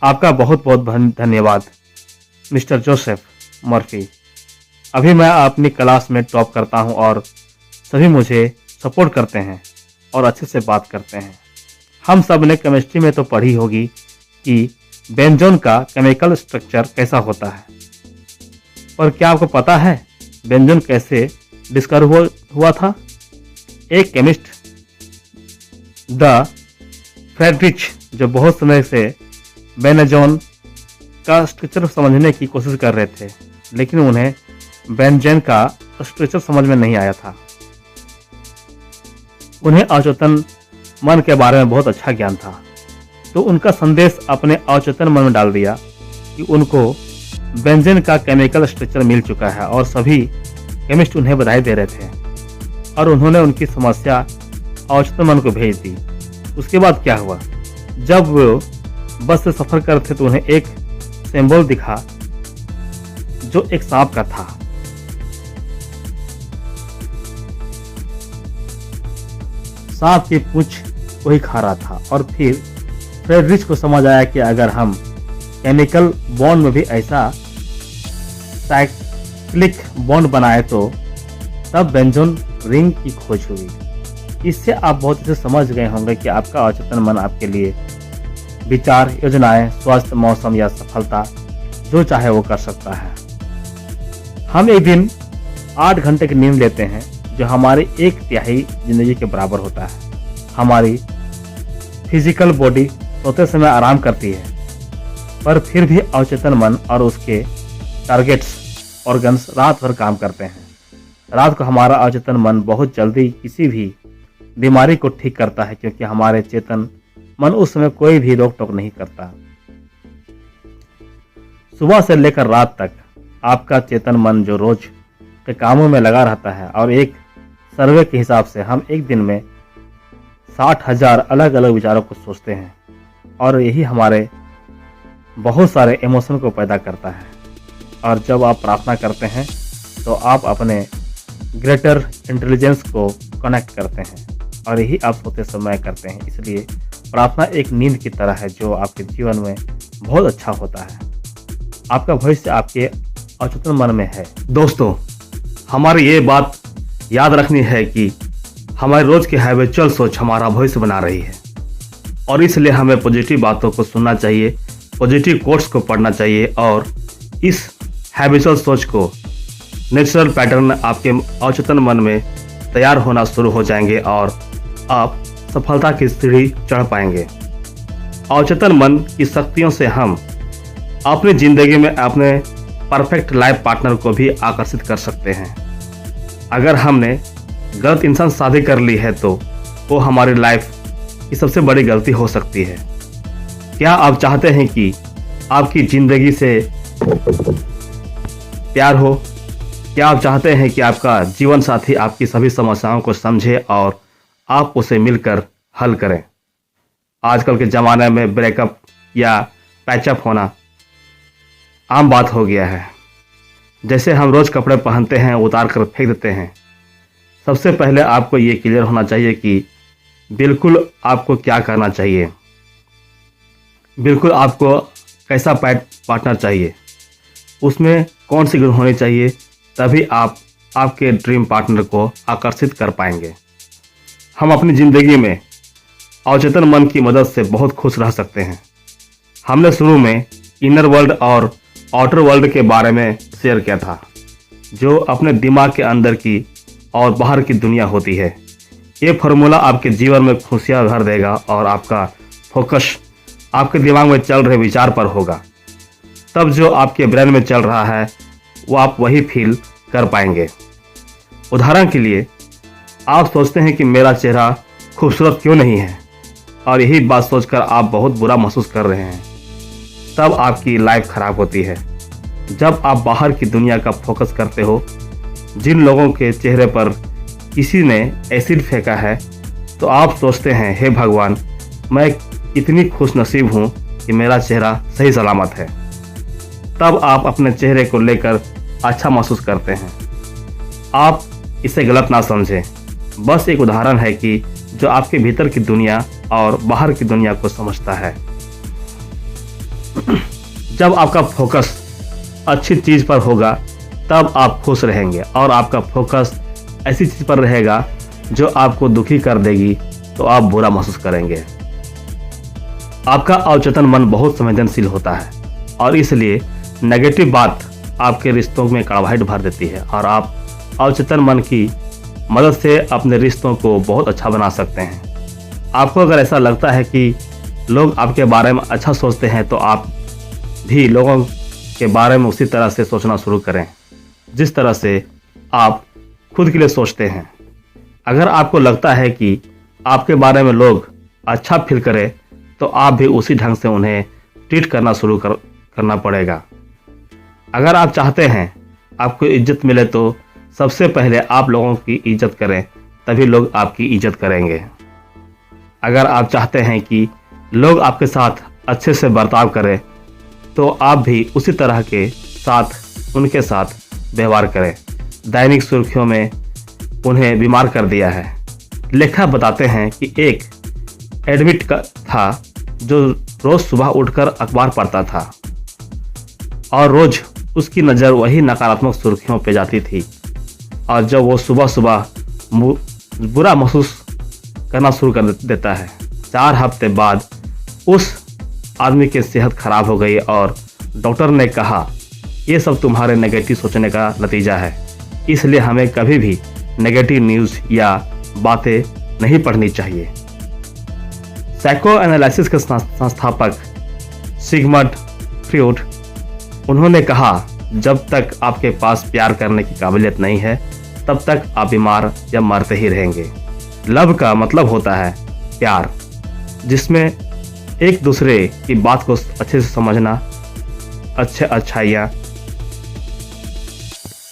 आपका बहुत बहुत धन्यवाद मिस्टर जोसेफ मर्फी। अभी मैं अपनी क्लास में टॉप करता हूं और सभी मुझे सपोर्ट करते हैं और अच्छे से बात करते हैं। हम सब ने केमिस्ट्री में तो पढ़ी होगी कि बेंजोन का केमिकल स्ट्रक्चर कैसा होता है, पर क्या आपको पता है बेंजोन कैसे डिस्कवर हुआ था? एक केमिस्ट द फ्रेडरिच जो बहुत समय से बेंजोन का स्ट्रक्चर समझने की कोशिश कर रहे थे, लेकिन उन्हें बेंजेन का स्ट्रक्चर समझ में नहीं आया था। उन्हें अवचेतन मन के बारे में बहुत अच्छा ज्ञान था, तो उनका संदेश अपने अवचेतन मन में डाल दिया कि उनको बेंजेन का केमिकल स्ट्रक्चर मिल चुका है, और सभी केमिस्ट उन्हें बधाई दे रहे थे। और उन्होंने उनकी समस्या अवचेतन मन को भेज दी। उसके बाद क्या हुआ, जब वो बस से सफर करते थे तो उन्हें एक सिंबल दिखा जो एक सांप का था। सांप की पूंछ को ही खा रहा था। और फिर फ्रेडरिच को समझ आया कि अगर हम केमिकल बॉन्ड में भी ऐसा साइक्लिक बॉन्ड बनाए तो तब बेंजोन रिंग की खोज हुई। इससे आप बहुत अच्छे समझ गए होंगे कि आपका अवचेतन मन आपके लिए विचार, योजनाएं, स्वास्थ्य, मौसम या सफलता जो चाहे वो कर सकता है। हम एक दिन 8 घंटे की नींद लेते हैं जो हमारी 1/3 जिंदगी के बराबर होता है। हमारी फिजिकल बॉडी सोते समय आराम करती है, पर फिर भी अवचेतन मन और उसके टारगेट्स ऑर्गन्स रात भर काम करते हैं। रात को हमारा अवचेतन मन बहुत जल्दी किसी भी बीमारी को ठीक करता है, क्योंकि हमारे चेतन मन उस समय कोई भी रोक टोक नहीं करता। सुबह से लेकर रात तक आपका चेतन मन जो रोज के कामों में लगा रहता है, और एक सर्वे के हिसाब से हम एक दिन में 60,000 अलग अलग विचारों को सोचते हैं, और यही हमारे बहुत सारे इमोशन को पैदा करता है। और जब आप प्रार्थना करते हैं तो आप अपने ग्रेटर इंटेलिजेंस को कनेक्ट करते हैं, और यही आप सोते समय करते हैं। इसलिए प्रार्थना एक नींद की तरह है जो आपके जीवन में बहुत अच्छा होता है। आपका भविष्य आपके अवचेतन मन में है। दोस्तों, हमारी ये बात याद रखनी है कि हमारे रोज की हैबिचुअल सोच हमारा भविष्य बना रही है, और इसलिए हमें पॉजिटिव बातों को सुनना चाहिए, पॉजिटिव कोट्स को पढ़ना चाहिए, और इस हैबिचुअल सोच को नेचुरल पैटर्न आपके अवचेतन मन में तैयार होना शुरू हो जाएंगे और आप सफलता की सीढ़ी चढ़ पाएंगे। अवचेतन मन की शक्तियों से हम अपनी जिंदगी में अपने परफेक्ट लाइफ पार्टनर को भी आकर्षित कर सकते हैं। अगर हमने गलत इंसान शादी कर ली है तो वो हमारी लाइफ की सबसे बड़ी गलती हो सकती है। क्या आप चाहते हैं कि आपकी जिंदगी से प्यार हो? क्या आप चाहते हैं कि आपका जीवन साथी आपकी सभी समस्याओं को समझे और आप उसे मिलकर हल करें? आजकल के ज़माने में ब्रेकअप या पैचअप होना आम बात हो गया है। जैसे हम रोज़ कपड़े पहनते हैं, उतार कर फेंक देते हैं। सबसे पहले आपको ये क्लियर होना चाहिए कि बिल्कुल आपको क्या करना चाहिए, बिल्कुल आपको कैसा पार्टनर चाहिए, उसमें कौन सी गुण होनी चाहिए, तभी आप आपके ड्रीम पार्टनर को आकर्षित कर पाएंगे। हम अपनी ज़िंदगी में अवचेतन मन की मदद से बहुत खुश रह सकते हैं। हमने शुरू में इनर वर्ल्ड और आउटर वर्ल्ड के बारे में शेयर किया था, जो अपने दिमाग के अंदर की और बाहर की दुनिया होती है। ये फार्मूला आपके जीवन में खुशियाँ भर देगा और आपका फोकस आपके दिमाग में चल रहे विचार पर होगा। तब जो आपके ब्रेन में चल रहा है वो आप वही फील कर पाएंगे। उदाहरण के लिए, आप सोचते हैं कि मेरा चेहरा खूबसूरत क्यों नहीं है, और यही बात सोचकर आप बहुत बुरा महसूस कर रहे हैं। तब आपकी लाइफ खराब होती है। जब आप बाहर की दुनिया का फोकस करते हो, जिन लोगों के चेहरे पर किसी ने एसिड फेंका है, तो आप सोचते हैं, हे भगवान, मैं इतनी खुश नसीब हूँ कि मेरा चेहरा सही सलामत है। तब आप अपने चेहरे को लेकर अच्छा महसूस करते हैं। आप इसे गलत ना समझें, बस एक उदाहरण है कि जो आपके भीतर की दुनिया और बाहर की दुनिया को समझता है। जब आपका फोकस अच्छी चीज़ पर होगा तब आप खुश रहेंगे, और आपका फोकस ऐसी चीज़ पर रहेगा जो आपको दुखी कर देगी तो आप बुरा महसूस करेंगे। आपका अवचेतन मन बहुत संवेदनशील होता है, और इसलिए नेगेटिव बात आपके रिश्तों में कड़वाहट भर देती है, और आप अवचेतन मन की मदद से अपने रिश्तों को बहुत अच्छा बना सकते हैं। आपको अगर ऐसा लगता है कि लोग आपके बारे में अच्छा सोचते हैं, तो आप भी लोगों के बारे में उसी तरह से सोचना शुरू करें जिस तरह से आप खुद के लिए सोचते हैं। अगर आपको लगता है कि आपके बारे में लोग अच्छा फील करें, तो आप भी उसी ढंग से उन्हें ट्रीट करना शुरू करना पड़ेगा। अगर आप चाहते हैं आपको इज्जत मिले, तो सबसे पहले आप लोगों की इज्जत करें, तभी लोग आपकी इज्जत करेंगे। अगर आप चाहते हैं कि लोग आपके साथ अच्छे से बर्ताव करें, तो आप भी उसी तरह के साथ उनके साथ व्यवहार करें। दैनिक सुर्खियों में उन्हें बीमार कर दिया है। लेखक बताते हैं कि एक एडमिट था जो रोज सुबह उठकर अखबार पढ़ता था, और रोज उसकी नज़र वही नकारात्मक सुर्खियों पे जाती थी, और जब वो सुबह सुबह बुरा महसूस करना शुरू कर देता है। 4 हफ्ते बाद उस आदमी की सेहत खराब हो गई, और डॉक्टर ने कहा, ये सब तुम्हारे नेगेटिव सोचने का नतीजा है, इसलिए हमें कभी भी नेगेटिव न्यूज़ या बातें नहीं पढ़नी चाहिए। साइको एनालिसिस के संस्थापक सिगमंड फ्रॉइड, उन्होंने कहा, जब तक आपके पास प्यार करने की काबिलियत नहीं है, तब तक आप बीमार या मरते ही रहेंगे। लव का मतलब होता है प्यार, जिसमें एक दूसरे की बात को अच्छे से समझना, अच्छाइयाँ,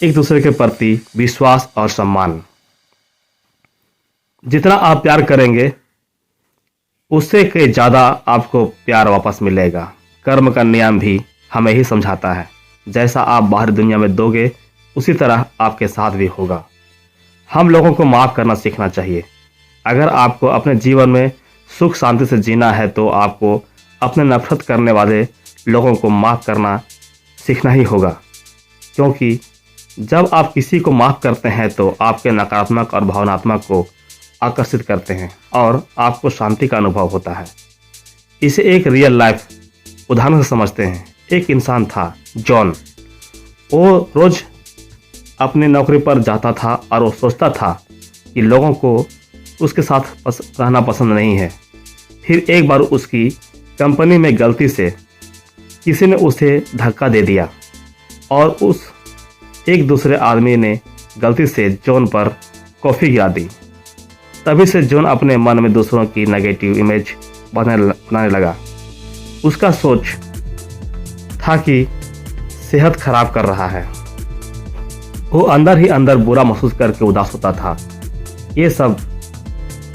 एक दूसरे के प्रति विश्वास और सम्मान। जितना आप प्यार करेंगे, उससे के ज़्यादा आपको प्यार वापस मिलेगा। कर्म का नियम भी हमें ही समझाता है, जैसा आप बाहरी दुनिया में दोगे, उसी तरह आपके साथ भी होगा। हम लोगों को माफ़ करना सीखना चाहिए। अगर आपको अपने जीवन में सुख शांति से जीना है, तो आपको अपने नफरत करने वाले लोगों को माफ़ करना सीखना ही होगा, क्योंकि जब आप किसी को माफ़ करते हैं तो आपके नकारात्मक और भावनात्मक को आकर्षित करते हैं और आपको शांति का अनुभव होता है। इसे एक रियल लाइफ उदाहरण से समझते हैं। एक इंसान था जॉन। वो रोज अपनी नौकरी पर जाता था और वो सोचता था कि लोगों को उसके साथ रहना पसंद नहीं है। फिर एक बार उसकी कंपनी में गलती से किसी ने उसे धक्का दे दिया और उस एक दूसरे आदमी ने गलती से जॉन पर कॉफ़ी गिरा दी। तभी से जॉन अपने मन में दूसरों की नेगेटिव इमेज बनाने लगा। उसका सोच था कि सेहत खराब कर रहा है। वो अंदर ही अंदर बुरा महसूस करके उदास होता था। ये सब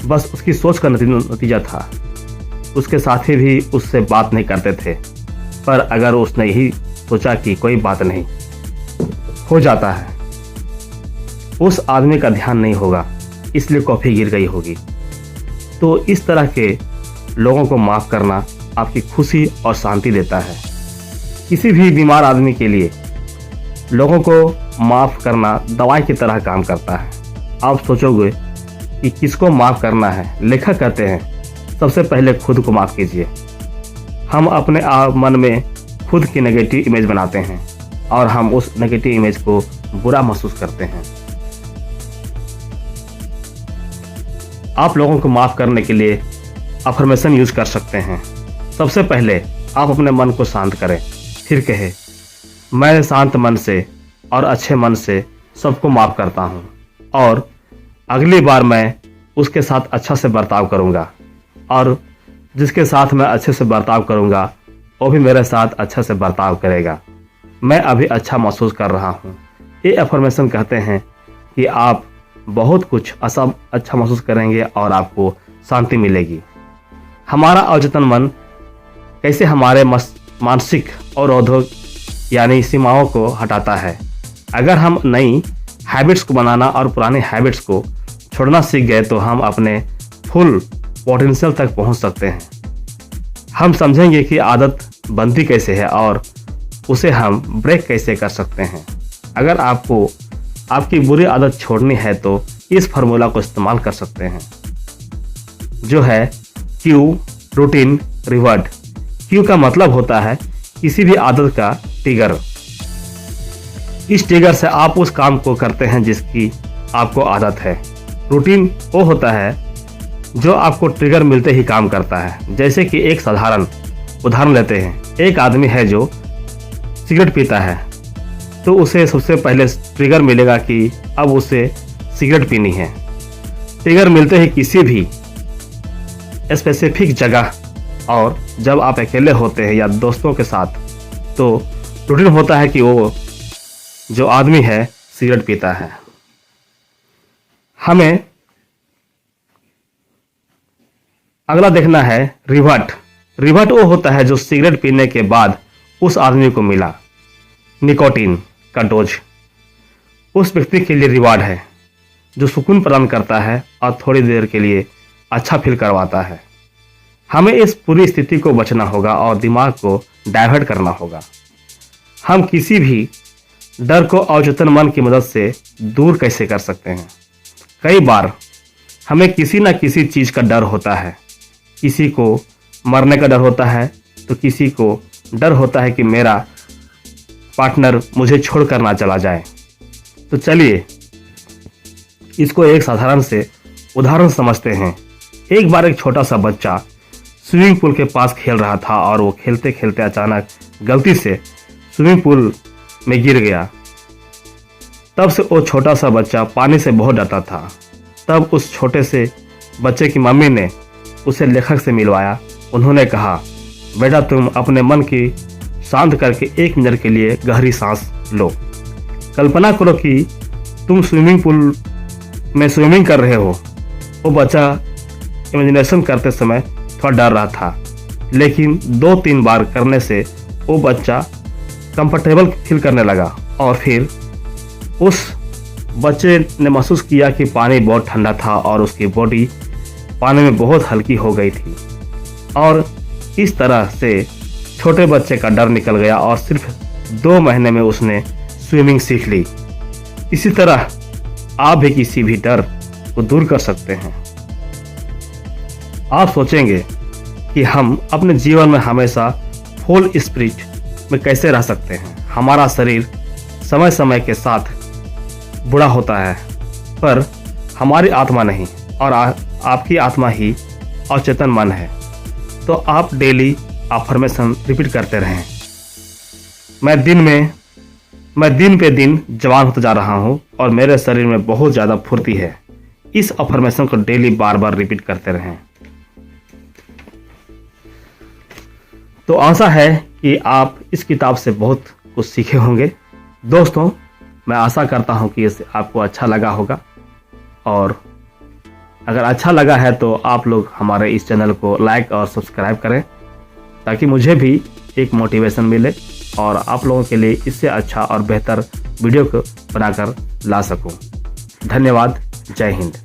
बस उसकी सोच का नतीजा था। उसके साथी भी उससे बात नहीं करते थे, पर अगर उसने यही सोचा कि कोई बात नहीं, हो जाता है, उस आदमी का ध्यान नहीं होगा, इसलिए कॉफ़ी गिर गई होगी। तो इस तरह के लोगों को माफ़ करना आपकी खुशी और शांति देता है। किसी भी बीमार आदमी के लिए लोगों को माफ़ करना दवाई की तरह काम करता है। आप सोचोगे कि किसको माफ़ करना है? लेखक कहते हैं सबसे पहले खुद को माफ़ कीजिए। हम अपने मन में खुद की नेगेटिव इमेज बनाते हैं और हम उस नेगेटिव इमेज को बुरा महसूस करते हैं। आप लोगों को माफ़ करने के लिए अफर्मेशन यूज कर सकते हैं। सबसे पहले आप अपने मन को शांत करें, फिर कहें, मैं शांत मन से और अच्छे मन से सबको माफ़ करता हूँ और अगली बार मैं उसके साथ अच्छा से बर्ताव करूँगा और जिसके साथ मैं अच्छे से बर्ताव करूँगा वो भी मेरे साथ अच्छा से बर्ताव करेगा। मैं अभी अच्छा महसूस कर रहा हूँ। ये अफर्मेशन कहते हैं कि आप बहुत कुछ अच्छा महसूस करेंगे और आपको शांति मिलेगी। हमारा अवचेतन मन कैसे हमारे मानसिक अवरोधों यानी सीमाओं को हटाता है। अगर हम नई हैबिट्स को बनाना और पुरानी हैबिट्स को छोड़ना सीख गए तो हम अपने फुल पोटेंशियल तक पहुंच सकते हैं। हम समझेंगे कि आदत बनती कैसे है और उसे हम ब्रेक कैसे कर सकते हैं। अगर आपको आपकी बुरी आदत छोड़नी है तो इस फार्मूला को इस्तेमाल कर सकते हैं, जो है क्यू रूटीन रिवर्ट। क्यू का मतलब होता है किसी भी आदत का ट्रिगर। इस ट्रिगर से आप उस काम को करते हैं जिसकी आपको आदत है। रूटीन वो होता है जो आपको ट्रिगर मिलते ही काम करता है। जैसे कि एक साधारण उदाहरण लेते हैं। एक आदमी है जो सिगरेट पीता है, तो उसे सबसे पहले ट्रिगर मिलेगा कि अब उसे सिगरेट पीनी है। ट्रिगर मिलते ही किसी भी स्पेसिफिक जगह और जब आप अकेले होते हैं या दोस्तों के साथ, तो रूटीन होता है कि वो जो आदमी है सिगरेट पीता है। हमें अगला देखना है रिवर्ट। रिवर्ट वो होता है जो सिगरेट पीने के बाद उस आदमी को मिला निकोटीन का डोज। उस व्यक्ति के लिए रिवार्ड है जो सुकून प्रदान करता है और थोड़ी देर के लिए अच्छा फील करवाता है। हमें इस पूरी स्थिति को बचना होगा और दिमाग को डाइवर्ट करना होगा। हम किसी भी डर को अवचेतन मन की मदद से दूर कैसे कर सकते हैं? कई बार हमें किसी न किसी चीज़ का डर होता है। किसी को मरने का डर होता है तो किसी को डर होता है कि मेरा पार्टनर मुझे छोड़कर ना चला जाए। तो चलिए इसको एक साधारण से उदाहरण समझते हैं। एक बार एक छोटा सा बच्चा स्विमिंग पूल के पास खेल रहा था और वो खेलते खेलते अचानक गलती से स्विमिंग पूल में गिर गया। तब से वो छोटा सा बच्चा पानी से बहुत डरता था। तब उस छोटे से बच्चे की मम्मी ने उसे लेखक से मिलवाया। उन्होंने कहा, बेटा तुम अपने मन की शांत करके 1 मिनट के लिए गहरी सांस लो। कल्पना करो कि तुम स्विमिंग पूल में स्विमिंग कर रहे हो। वो बच्चा इमेजिनेशन करते समय थोड़ा डर रहा था, लेकिन 2-3 बार करने से वो बच्चा कंफर्टेबल फील करने लगा और फिर उस बच्चे ने महसूस किया कि पानी बहुत ठंडा था और उसकी बॉडी पानी में बहुत हल्की हो गई थी। और इस तरह से छोटे बच्चे का डर निकल गया और सिर्फ 2 महीने में उसने स्विमिंग सीख ली। इसी तरह आप भी किसी भी डर को दूर कर सकते हैं। आप सोचेंगे कि हम अपने जीवन में हमेशा फुल स्पिरिट में कैसे रह सकते हैं। हमारा शरीर समय समय के साथ बुरा होता है, पर हमारी आत्मा नहीं, और आपकी आत्मा ही अवचेतन मन है। तो आप डेली अफर्मेशन रिपीट करते रहें। मैं दिन पे दिन जवान होता जा रहा हूँ और मेरे शरीर में बहुत ज़्यादा फुर्ती है। इस अफर्मेशन को डेली बार बार रिपीट करते रहें। तो आशा है कि आप इस किताब से बहुत कुछ सीखे होंगे। दोस्तों, मैं आशा करता हूं कि इसे आपको अच्छा लगा होगा, और अगर अच्छा लगा है तो आप लोग हमारे इस चैनल को लाइक और सब्सक्राइब करें, ताकि मुझे भी एक मोटिवेशन मिले और आप लोगों के लिए इससे अच्छा और बेहतर वीडियो को बनाकर ला सकूं। धन्यवाद। जय हिंद।